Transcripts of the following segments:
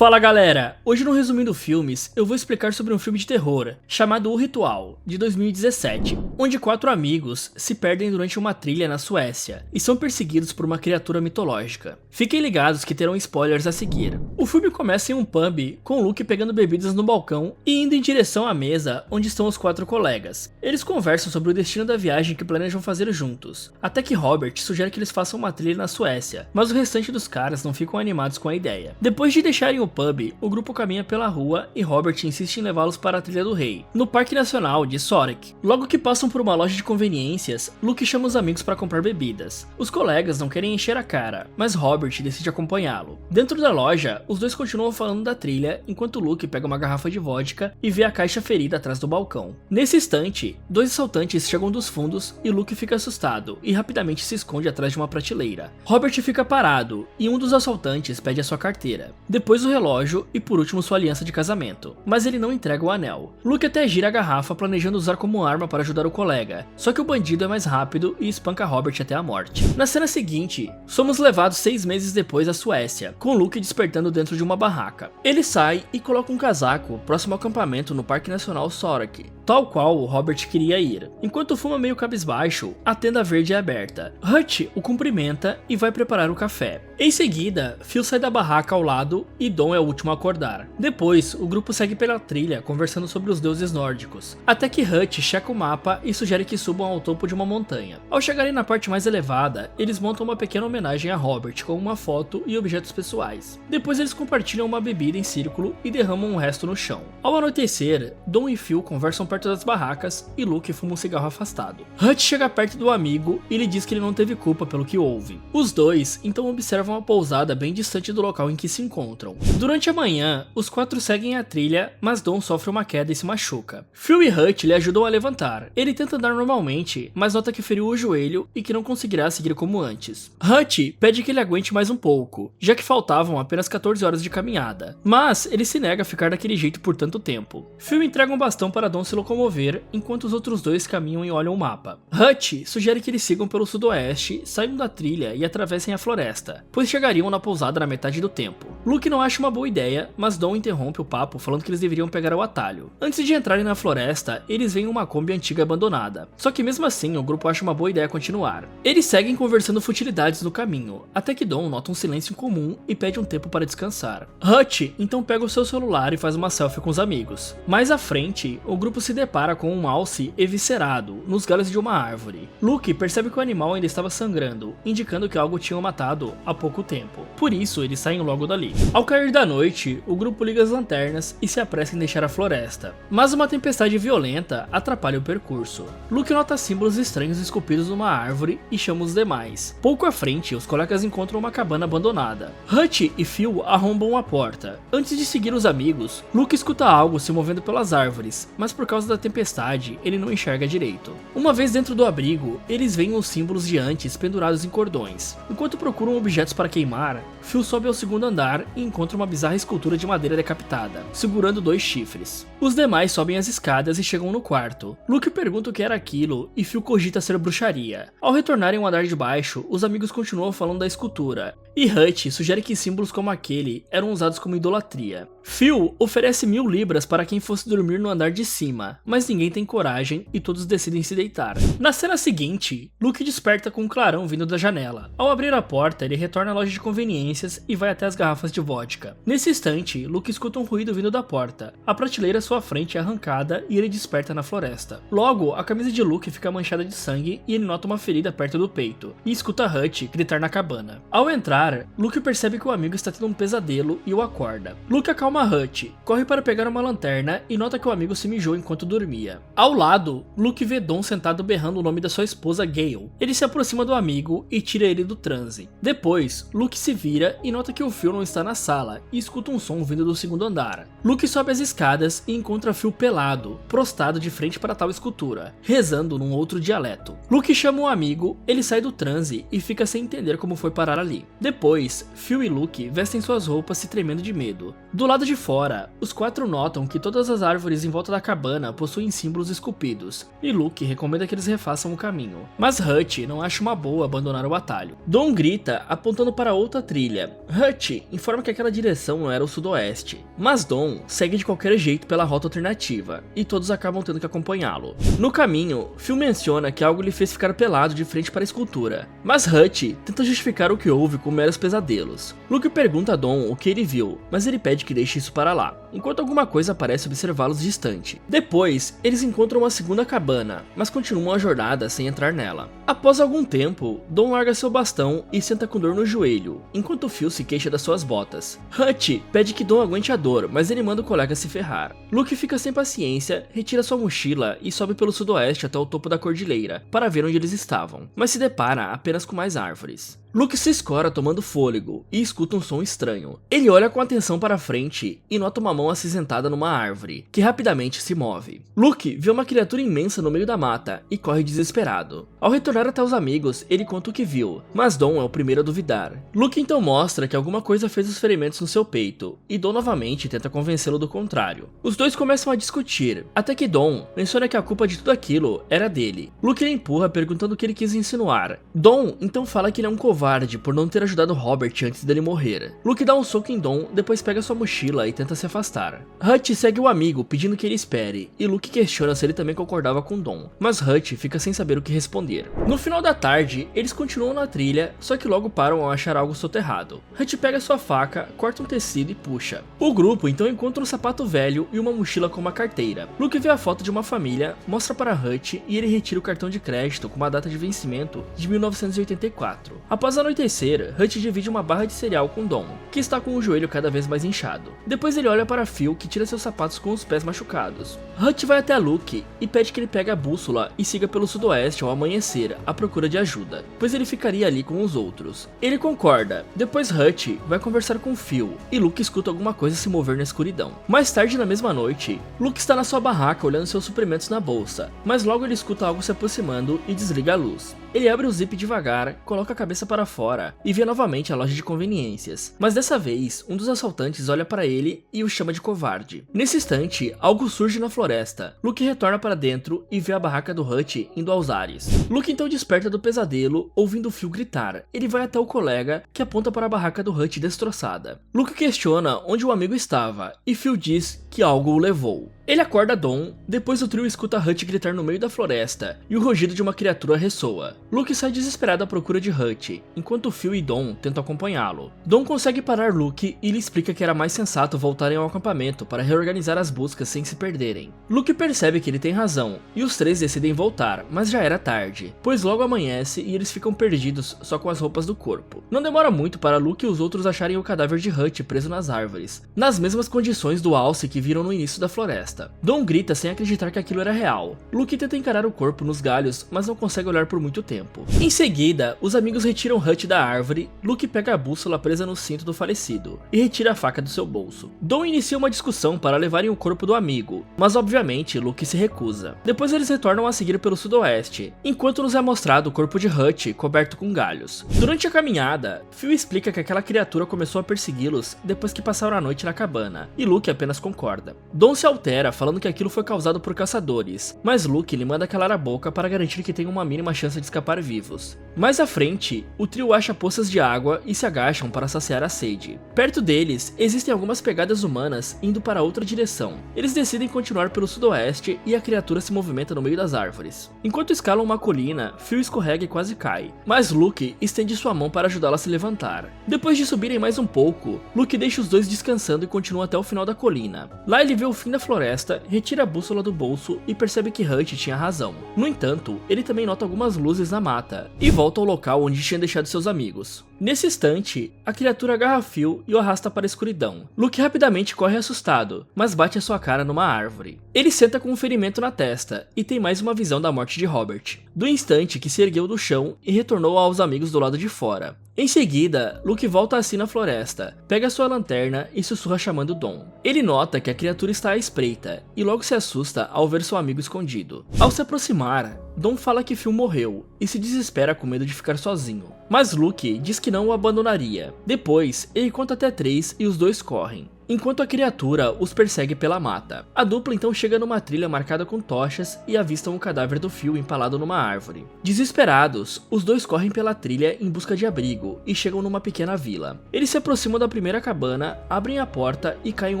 Fala galera, hoje no Resumindo Filmes eu vou explicar sobre um filme de terror chamado O Ritual, de 2017, onde 4 amigos se perdem durante uma trilha na Suécia e são perseguidos por uma criatura mitológica. Fiquem ligados que terão spoilers a seguir. O filme começa em um pub com Luke pegando bebidas no balcão e indo em direção à mesa onde estão os 4 colegas. Eles conversam sobre o destino da viagem que planejam fazer juntos, até que Robert sugere que eles façam uma trilha na Suécia, mas o restante dos caras não ficam animados com a ideia. Depois de deixarem o pub, o grupo caminha pela rua e Robert insiste em levá-los para a Trilha do Rei, no Parque Nacional de Sorek. Logo que passam por uma loja de conveniências, Luke chama os amigos para comprar bebidas. Os colegas não querem encher a cara, mas Robert decide acompanhá-lo. Dentro da loja, os dois continuam falando da trilha, enquanto Luke pega uma garrafa de vodka e vê a caixa ferida atrás do balcão. Nesse instante, 2 assaltantes chegam dos fundos e Luke fica assustado e rapidamente se esconde atrás de uma prateleira. Robert fica parado e um dos assaltantes pede a sua carteira, depois o relógio e por último sua aliança de casamento, mas ele não entrega o anel. Luke até gira a garrafa planejando usar como arma para ajudar o colega, só que o bandido é mais rápido e espanca Robert até a morte. Na cena seguinte, somos levados 6 meses depois à Suécia, com Luke despertando dentro de uma barraca. Ele sai e coloca um casaco próximo ao acampamento no Parque Nacional Sorek, tal qual o Robert queria ir. Enquanto fuma meio cabisbaixo, a tenda verde é aberta. Hutch o cumprimenta e vai preparar o café. Em seguida, Phil sai da barraca ao lado e Dom é o último a acordar. Depois, o grupo segue pela trilha conversando sobre os deuses nórdicos, até que Hutch checa o mapa e sugere que subam ao topo de uma montanha. Ao chegarem na parte mais elevada, eles montam uma pequena homenagem a Robert com uma foto e objetos pessoais. Depois eles compartilham uma bebida em círculo e derramam o resto no chão. Ao anoitecer, Dom e Phil conversam perto das barracas e Luke fuma um cigarro afastado. Hutch chega perto do amigo e lhe diz que ele não teve culpa pelo que houve. Os dois então observam a pousada bem distante do local em que se encontram. Durante a manhã, os 4 seguem a trilha, mas Dom sofre uma queda e se machuca. Phil e Hutch lhe ajudam a levantar. Ele tenta andar normalmente, mas nota que feriu o joelho e que não conseguirá seguir como antes. Hutch pede que ele aguente mais um pouco, já que faltavam apenas 14 horas de caminhada, mas ele se nega a ficar daquele jeito por tanto tempo. Phil entrega um bastão para Dom se locomover, enquanto os outros dois caminham e olham o mapa. Hutch sugere que eles sigam pelo sudoeste, saiam da trilha e atravessem a floresta, pois chegariam na pousada na metade do tempo. Luke não acha uma boa ideia, mas Dom interrompe o papo falando que eles deveriam pegar o atalho. Antes de entrarem na floresta, eles veem uma Kombi antiga abandonada, só que mesmo assim o grupo acha uma boa ideia continuar. Eles seguem conversando futilidades no caminho, até que Dom nota um silêncio comum e pede um tempo para descansar. Hutch então pega o seu celular e faz uma selfie com os amigos. Mais à frente, o grupo se depara com um alce eviscerado nos galhos de uma árvore. Luke percebe que o animal ainda estava sangrando, indicando que algo tinha o matado há pouco tempo. Por isso, eles saem logo dali. Ao cair da noite, o grupo liga as lanternas e se apressa em deixar a floresta. Mas uma tempestade violenta atrapalha o percurso. Luke nota símbolos estranhos esculpidos numa árvore e chama os demais. Pouco à frente, os colegas encontram uma cabana abandonada. Hutch e Phil arrombam a porta. Antes de seguir os amigos, Luke escuta algo se movendo pelas árvores, mas por causa da tempestade, ele não enxerga direito. Uma vez dentro do abrigo, eles veem os símbolos de antes pendurados em cordões. Enquanto procuram objetos para queimar, Phil sobe ao segundo andar e encontra uma bizarra escultura de madeira decapitada, segurando 2 chifres. Os demais sobem as escadas e chegam no quarto. Luke pergunta o que era aquilo e Phil cogita ser bruxaria. Ao retornarem ao andar de baixo, os amigos continuam falando da escultura, e Hutch sugere que símbolos como aquele eram usados como idolatria. Phil oferece 1000 libras para quem fosse dormir no andar de cima, mas ninguém tem coragem e todos decidem se deitar. Na cena seguinte, Luke desperta com um clarão vindo da janela. Ao abrir a porta, ele retorna à loja de conveniências e vai até as garrafas de vodka. Nesse instante, Luke escuta um ruído vindo da porta. A prateleira à sua frente é arrancada e ele desperta na floresta. Logo, a camisa de Luke fica manchada de sangue e ele nota uma ferida perto do peito, e escuta Hutch gritar na cabana. Ao entrar, Luke percebe que o amigo está tendo um pesadelo e o acorda. Luke acalma Hutch, corre para pegar uma lanterna e nota que o amigo se mijou enquanto dormia. Ao lado, Luke vê Dom sentado berrando o nome da sua esposa Gale. Ele se aproxima do amigo e tira ele do transe. Depois, Luke se vira e nota que o Phil não está na sala e escuta um som vindo do segundo andar. Luke sobe as escadas e encontra Phil pelado, prostrado de frente para tal escultura, rezando num outro dialeto. Luke chama um amigo, ele sai do transe e fica sem entender como foi parar ali. Depois, Phil e Luke vestem suas roupas se tremendo de medo. Do lado de fora, os 4 notam que todas as árvores em volta da cabana possuem símbolos esculpidos, e Luke recomenda que eles refaçam o caminho. Mas Hutch não acha uma boa abandonar o atalho. Dom grita apontando para outra trilha. Hutch informa que aquela direção não era o sudoeste, mas Dom segue de qualquer jeito pela rota alternativa, e todos acabam tendo que acompanhá-lo. No caminho, Phil menciona que algo lhe fez ficar pelado de frente para a escultura, mas Hutch tenta justificar o que houve com meros pesadelos. Luke pergunta a Dom o que ele viu, mas ele pede que deixe isso para lá, enquanto alguma coisa parece observá-los distante. Depois, eles encontram uma segunda cabana, mas continuam a jornada sem entrar nela. Após algum tempo, Dom larga seu bastão e senta com dor no joelho, enquanto Phil se queixa das suas botas. Hutch pede que Dom aguente a dor, mas ele manda o colega se ferrar. Luke fica sem paciência, retira sua mochila e sobe pelo sudoeste até o topo da cordilheira, para ver onde eles estavam, mas se depara apenas com mais árvores. Luke se escora tomando fôlego e escuta um som estranho. Ele olha com atenção para frente e nota uma mão acinzentada numa árvore, que rapidamente se move. Luke vê uma criatura imensa no meio da mata e corre desesperado. Ao retornar até os amigos, ele conta o que viu, mas Dom é o primeiro a duvidar. Luke então mostra que alguma coisa fez os ferimentos no seu peito, e Dom novamente tenta convencê-lo do contrário. Os dois começam a discutir, até que Dom menciona que a culpa de tudo aquilo era dele. Luke lhe empurra perguntando o que ele quis insinuar. Dom então fala que ele é um covarde por não ter ajudado Robert antes dele morrer. Luke dá um soco em Dom, depois pega sua mochila e tenta se afastar. Hutch segue o amigo pedindo que ele espere, e Luke questiona se ele também concordava com Dom, mas Hutch fica sem saber o que responder. No final da tarde, eles continuam na trilha, só que logo param ao achar algo soterrado. Hutch pega sua faca, corta um tecido e puxa. O grupo então encontra um sapato velho e uma mochila com uma carteira. Luke vê a foto de uma família, mostra para Hutch e ele retira o cartão de crédito com uma data de vencimento de 1984. Após anoitecer, Hutch divide uma barra de cereal com Dom, que está com o joelho cada vez mais inchado. Depois ele olha para Phil, que tira seus sapatos com os pés machucados. Hutch vai até Luke e pede que ele pegue a bússola e siga pelo sudoeste ao amanhecer, à procura de ajuda, pois ele ficaria ali com os outros. Ele concorda. Depois Hutch vai conversar com Phil, e Luke escuta alguma coisa se mover na escuridão. Mais tarde na mesma noite, Luke está na sua barraca olhando seus suprimentos na bolsa, mas logo ele escuta algo se aproximando e desliga a luz. Ele abre o zip devagar, coloca a cabeça para fora e vê novamente a loja de conveniências, mas dessa vez um dos assaltantes olha para ele e o chama de covarde. Nesse instante, algo surge na floresta. Luke retorna para dentro e vê a barraca do Hutch indo aos ares. Luke então desperta do pesadelo, ouvindo Phil gritar. Ele vai até o colega, que aponta para a barraca do Hutch destroçada. Luke questiona onde o amigo estava e Phil diz que algo o levou. Ele acorda Dom, depois o trio escuta Hutch gritar no meio da floresta e o rugido de uma criatura ressoa. Luke sai desesperado à procura de Hutch, enquanto Phil e Dom tentam acompanhá-lo. Dom consegue parar Luke e lhe explica que era mais sensato voltarem ao acampamento para reorganizar as buscas sem se perderem. Luke percebe que ele tem razão e os três decidem voltar, mas já era tarde, pois logo amanhece e eles ficam perdidos só com as roupas do corpo. Não demora muito para Luke e os outros acharem o cadáver de Hutch preso nas árvores, nas mesmas condições do alce que viram no início da floresta. Dom grita sem acreditar que aquilo era real. Luke tenta encarar o corpo nos galhos, mas não consegue olhar por muito tempo. Em seguida, os amigos retiram Hutch da árvore. Luke pega a bússola presa no cinto do falecido e retira a faca do seu bolso. Dom inicia uma discussão para levarem o corpo do amigo, mas obviamente Luke se recusa. Depois eles retornam a seguir pelo sudoeste, enquanto nos é mostrado o corpo de Hutch coberto com galhos. Durante a caminhada, Phil explica que aquela criatura começou a persegui-los depois que passaram a noite na cabana, e Luke apenas concorda. Dom se altera, falando que aquilo foi causado por caçadores, mas Luke lhe manda calar a boca para garantir que tem uma mínima chance de escapar vivos. Mais à frente, o trio acha poças de água e se agacham para saciar a sede. Perto deles, existem algumas pegadas humanas indo para outra direção. Eles decidem continuar pelo sudoeste e a criatura se movimenta no meio das árvores. Enquanto escalam uma colina, Phil escorrega e quase cai, mas Luke estende sua mão para ajudá-la a se levantar. Depois de subirem mais um pouco, Luke deixa os dois descansando e continua até o final da colina. Lá ele vê o fim da floresta, retira a bússola do bolso e percebe que Hutch tinha razão. No entanto, ele também nota algumas luzes na mata e volta ao local onde tinha deixado seus amigos. Nesse instante, a criatura agarra Phil e o arrasta para a escuridão. Luke rapidamente corre assustado, mas bate a sua cara numa árvore. Ele senta com um ferimento na testa e tem mais uma visão da morte de Robert, do instante que se ergueu do chão e retornou aos amigos do lado de fora. Em seguida, Luke volta assim na floresta, pega sua lanterna e sussurra chamando Dom. Ele nota que a criatura está à espreita e logo se assusta ao ver seu amigo escondido. Ao se aproximar, Dom fala que Phil morreu e se desespera com medo de ficar sozinho. Mas Luke diz que não o abandonaria. Depois, ele conta até 3 e os dois correm, enquanto a criatura os persegue pela mata. A dupla então chega numa trilha marcada com tochas e avistam o cadáver do Phil empalado numa árvore. Desesperados, os dois correm pela trilha em busca de abrigo e chegam numa pequena vila. Eles se aproximam da primeira cabana, abrem a porta e caem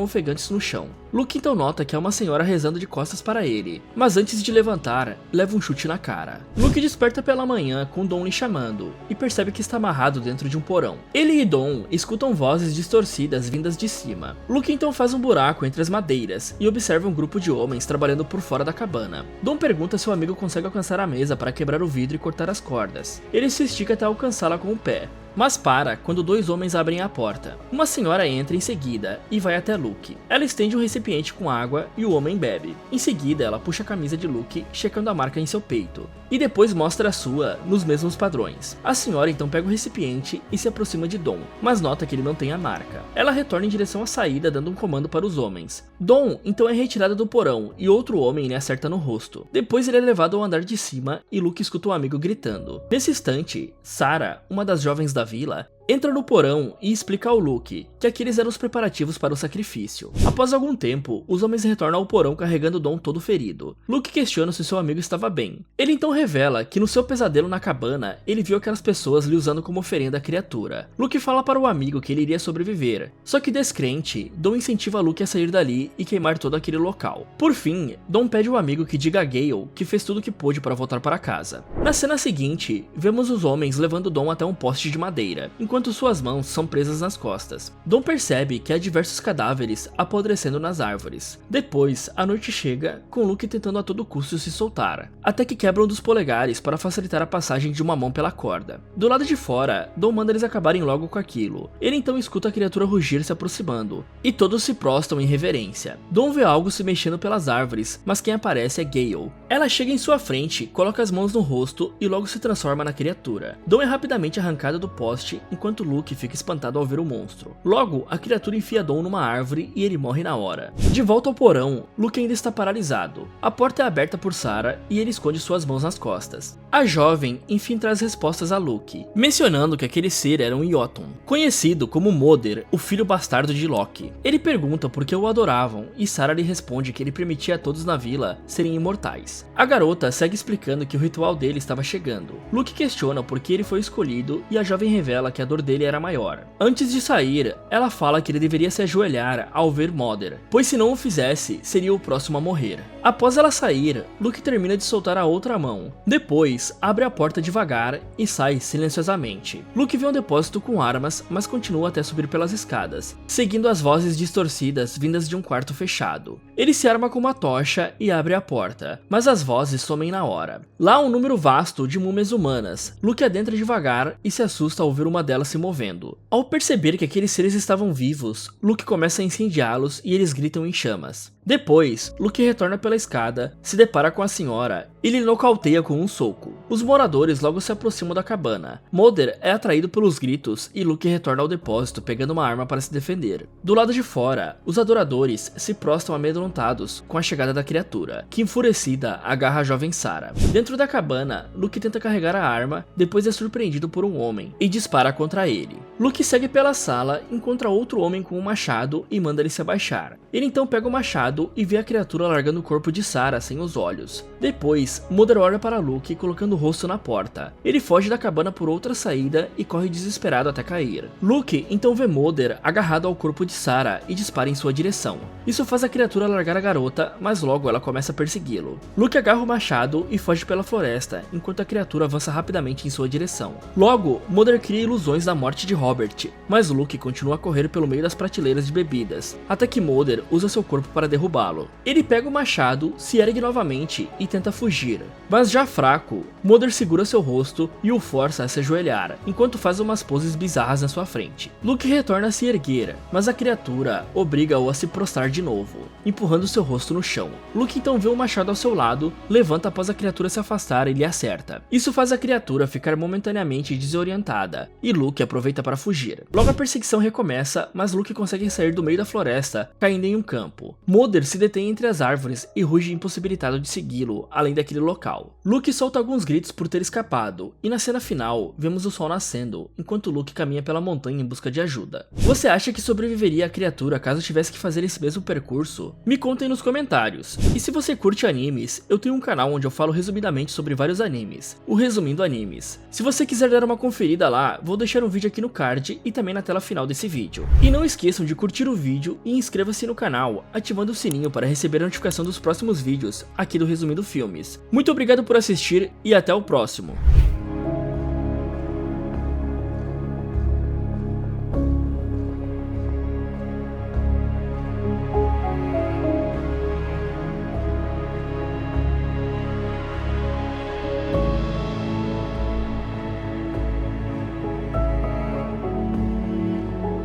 ofegantes no chão. Luke então nota que é uma senhora rezando de costas para ele, mas antes de levantar, leva um chute na cara. Luke desperta pela manhã com Dom lhe chamando e percebe que está amarrado dentro de um porão. Ele e Dom escutam vozes distorcidas vindas de cima. Luke então faz um buraco entre as madeiras e observa um grupo de homens trabalhando por fora da cabana. Dom pergunta se o amigo consegue alcançar a mesa para quebrar o vidro e cortar as cordas. Ele se estica até alcançá-la com o pé, mas para quando 2 homens abrem a porta. Uma senhora entra em seguida e vai até Luke. Ela estende um recipiente com água e o homem bebe. Em seguida, ela puxa a camisa de Luke, checando a marca em seu peito, e depois mostra a sua nos mesmos padrões. A senhora então pega o recipiente e se aproxima de Dom, mas nota que ele não tem a marca. Ela retorna em direção à saída, dando um comando para os homens. Dom então é retirado do porão e outro homem lhe acerta no rosto. Depois ele é levado ao andar de cima e Luke escuta um amigo gritando. Nesse instante, Sarah, uma das jovens da vila, entra no porão e explica ao Luke que aqueles eram os preparativos para o sacrifício. Após algum tempo, os homens retornam ao porão carregando Dom todo ferido. Luke questiona se seu amigo estava bem. Ele então revela que no seu pesadelo na cabana, ele viu aquelas pessoas lhe usando como oferenda a criatura. Luke fala para o amigo que ele iria sobreviver, só que descrente, Dom incentiva Luke a sair dali e queimar todo aquele local. Por fim, Dom pede ao amigo que diga a Gale que fez tudo o que pôde para voltar para casa. Na cena seguinte, vemos os homens levando Dom até um poste de madeira, enquanto suas mãos são presas nas costas. Dom percebe que há diversos cadáveres apodrecendo nas árvores. Depois, a noite chega, com Luke tentando a todo custo se soltar, até que quebra um dos polegares para facilitar a passagem de uma mão pela corda. Do lado de fora, Dom manda eles acabarem logo com aquilo. Ele então escuta a criatura rugir se aproximando, e todos se prostram em reverência. Dom vê algo se mexendo pelas árvores, mas quem aparece é Gale. Ela chega em sua frente, coloca as mãos no rosto e logo se transforma na criatura. Dom é rapidamente arrancado do poste, enquanto Luke fica espantado ao ver o monstro. Logo, a criatura enfia Dom numa árvore e ele morre na hora. De volta ao porão, Luke ainda está paralisado. A porta é aberta por Sarah e ele esconde suas mãos nas costas. A jovem, enfim, traz respostas a Luke, mencionando que aquele ser era um Jotun, conhecido como Moder, o filho bastardo de Loki. Ele pergunta por que o adoravam e Sarah lhe responde que ele permitia a todos na vila serem imortais. A garota segue explicando que o ritual dele estava chegando. Luke questiona por que ele foi escolhido e a jovem revela que a dor dele era maior. Antes de sair, ela fala que ele deveria se ajoelhar ao ver Moder, pois se não o fizesse, seria o próximo a morrer. Após ela sair, Luke termina de soltar a outra mão. Depois, abre a porta devagar e sai silenciosamente. Luke vê um depósito com armas, mas continua até subir pelas escadas, seguindo as vozes distorcidas vindas de um quarto fechado. Ele se arma com uma tocha e abre a porta, mas as vozes somem na hora. Lá há um número vasto de múmias humanas. Luke adentra devagar e se assusta ao ver uma delas se movendo. Ao perceber que aqueles seres estavam vivos, Luke começa a incendiá-los e eles gritam em chamas. Depois, Luke retorna pela escada, se depara com a senhora e lhe nocauteia com um soco. Os moradores logo se aproximam da cabana. Moder é atraído pelos gritos e Luke retorna ao depósito pegando uma arma para se defender. Do lado de fora, os adoradores se prostram amedrontados com a chegada da criatura, que enfurecida agarra a jovem Sarah. Dentro da cabana, Luke tenta carregar a arma, depois é surpreendido por um homem e dispara contra ele. Luke segue pela sala, encontra outro homem com um machado e manda ele se abaixar. Ele então pega o machado e vê a criatura largando o corpo de Sarah sem os olhos. Depois, Moder olha para Luke colocando o rosto na porta. Ele foge da cabana por outra saída e corre desesperado até cair. Luke então vê Moder agarrado ao corpo de Sarah e dispara em sua direção. Isso faz a criatura largar a garota, mas logo ela começa a persegui-lo. Luke agarra o machado e foge pela floresta, enquanto a criatura avança rapidamente em sua direção. Logo, Moder cria ilusões da morte de Robert, mas Luke continua a correr pelo meio das prateleiras de bebidas, até que Moder usa seu corpo para derrubá-lo. Ele pega o machado, se ergue novamente e tenta fugir, mas já fraco, Moder segura seu rosto e o força a se ajoelhar, enquanto faz umas poses bizarras na sua frente. Luke retorna a se erguer, mas a criatura obriga-o a se prostrar de novo, empurrando seu rosto no chão. Luke então vê o machado ao seu lado, levanta após a criatura se afastar e lhe acerta. Isso faz a criatura ficar momentaneamente desorientada, e Luke aproveita para fugir. Logo a perseguição recomeça, mas Luke consegue sair do meio da floresta, caindo em um campo. Moder Mulder se detém entre as árvores e ruge impossibilitado de segui-lo, além daquele local. Luke solta alguns gritos por ter escapado, e na cena final, vemos o sol nascendo, enquanto Luke caminha pela montanha em busca de ajuda. Você acha que sobreviveria a criatura caso tivesse que fazer esse mesmo percurso? Me contem nos comentários. E se você curte animes, eu tenho um canal onde eu falo resumidamente sobre vários animes, o Resumindo Animes. Se você quiser dar uma conferida lá, vou deixar um vídeo aqui no card e também na tela final desse vídeo. E não esqueçam de curtir o vídeo e inscreva-se no canal, ativando o sininho para receber a notificação dos próximos vídeos aqui do Resumindo Filmes. Muito obrigado por assistir e até o próximo.